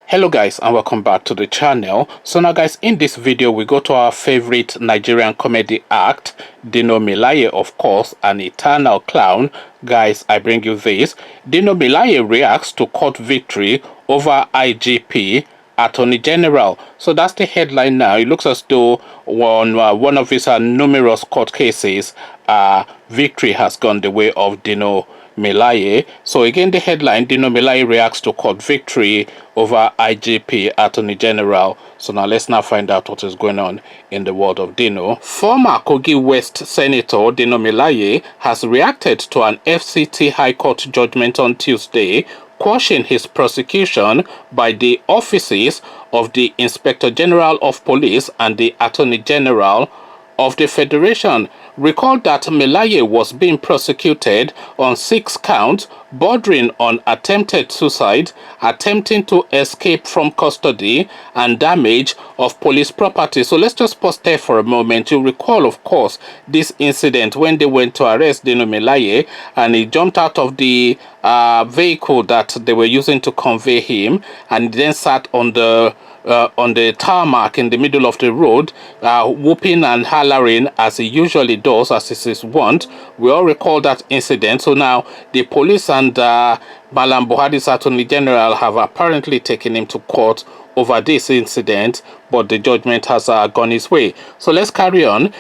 Hello guys, and welcome back to the channel. So now guys, in this video we go to our favorite Nigerian comedy act, Dino Melaye, of course, an eternal clown. Guys, I bring you this. Dino Melaye reacts to court victory over IGP Attorney General. So that's the headline now. It looks as though one of his numerous court cases, victory has gone the way of Dino Melaye. So again, the headline, Dino Melaye reacts to court victory over IGP Attorney General. So now let's now find out what is going on in the world of Dino. Former Kogi West Senator Dino Melaye has reacted to an FCT High Court judgment on Tuesday quashing his prosecution by the offices of the Inspector General of Police and the Attorney General of the Federation. Recall that Melaye was being prosecuted on 6 counts bordering on attempted suicide, attempting to escape from custody, and damage of police property. So let's just pause there for a moment. You recall, of course, this incident when they went to arrest Dino Melaye and he jumped out of the vehicle that they were using to convey him, and then sat on the tarmac in the middle of the road, whooping and hollering as he usually does, as is his wont. We all recall that incident. So now the police and Malam Buhari's Attorney General have apparently taken him to court over this incident, but the judgment has gone his way. So let's carry on.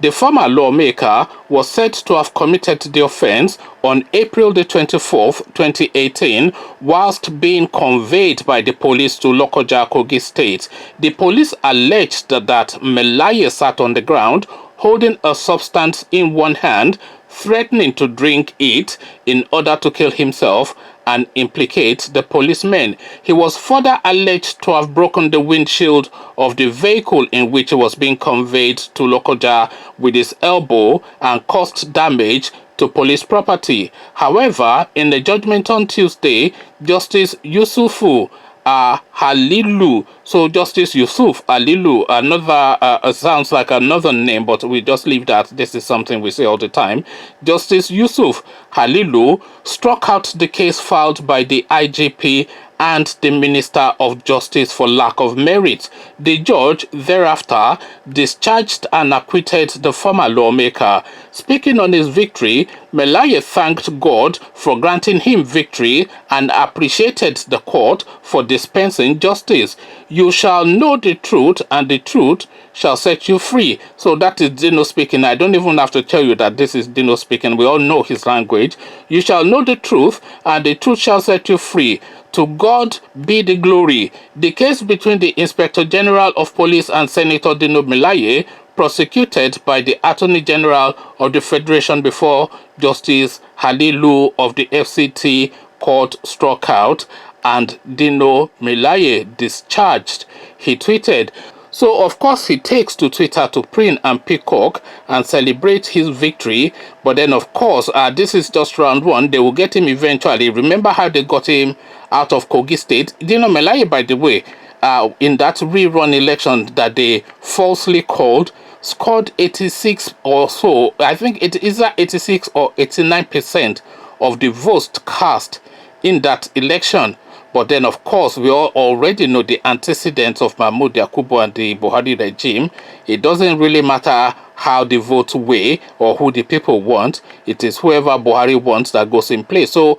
The former lawmaker was said to have committed the offense on April the 24th, 2018, whilst being conveyed by the police to Lokoja, Kogi State. The police alleged that Melaye sat on the ground holding a substance in one hand, threatening to drink it in order to kill himself and implicate the policemen. He was further alleged to have broken the windshield of the vehicle in which he was being conveyed to Lokoja with his elbow and caused damage to police property. However, in the judgment on Tuesday, Justice Yusufu Halilu, so Justice Yusuf Halilu, another sounds like another name, but we just leave that. This is something we say all the time. Justice Yusuf Halilu struck out the case filed by the IGP and the Minister of Justice for lack of merit. The judge thereafter discharged and acquitted the former lawmaker. Speaking on his victory, Melaye thanked God for granting him victory and appreciated the court for dispensing justice. You shall know the truth, and the truth shall set you free. So that is Dino speaking. I don't even have to tell you that this is Dino speaking. We all know his language. You shall know the truth, and the truth shall set you free. To God be the glory. The case between the Inspector General of Police and Senator Dino Melaye, prosecuted by the Attorney General of the Federation before Justice Halilu of the FCT Court, struck out and Dino Melaye discharged. He tweeted. So, of course, he takes to Twitter to preen and peacock and celebrate his victory. But then, of course, this is just round one. They will get him eventually. Remember how they got him out of Kogi State? Dino Melaye, by the way, in that rerun election that they falsely called, scored 86 or so. I think it is 86 or 89% of the votes cast in that election. But then, of course, we all already know the antecedents of Mahmoud Yakubu and the Buhari regime. It doesn't really matter how the votes weigh or who the people want. It is whoever Buhari wants that goes in place. So,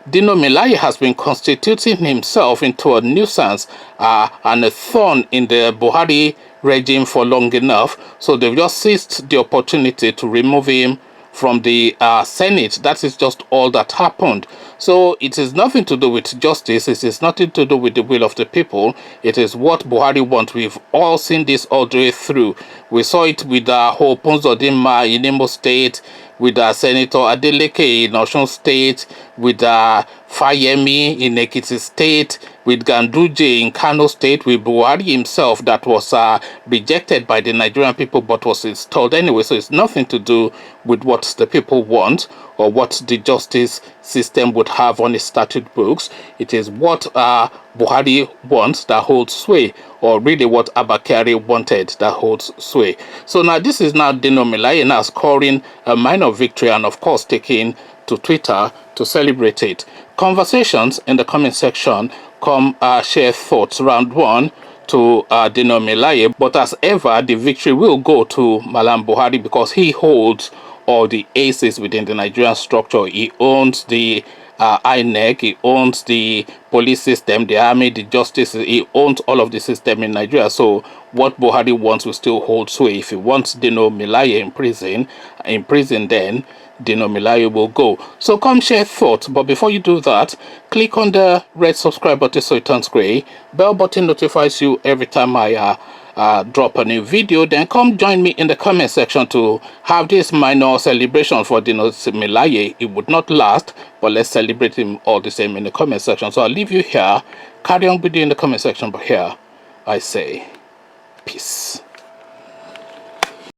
Dino Melaye has been constituting himself into a nuisance and a thorn in the Buhari regime for long enough. So they've just seized the opportunity to remove him from the Senate. That is just all that happened. So it is nothing to do with justice. It is nothing to do with the will of the people. It is what Buhari wants. We've all seen this all the way through. We saw it with Hope Uzodinma in Imo State, with Senator Adeleke in Osun State, with Fayemi in Ekiti State, with Ganduje in Kano State, with Buhari himself that was rejected by the Nigerian people but was installed anyway. So it's nothing to do with what the people want or what the justice system would have on its statute books. It is what Buhari wants that holds sway, or really what Abakari wanted that holds sway. So now this is now Dino Melaye now scoring a minor victory and of course taking to Twitter to celebrate it. Conversations in the comment section. come share thoughts. Round one to Dino Melaye, but as ever, the victory will go to Malam Buhari because he holds all the aces within the Nigerian structure. He owns the INEC, he owns the police system, the army, the justice, he owns all of the system in Nigeria. So what Buhari wants will still hold sway. If he wants Dino Melaye in prison then Dino Melaye will go. So come share thoughts, but before you do that, click on the red subscribe button so it turns gray. Bell button notifies you every time I drop a new video. Then come join me in the comment section to have this minor celebration for Dino Melaye. It would not last, but let's celebrate him all the same in the comment section. So I'll leave you here. Carry on with you in the comment section, but here I say peace.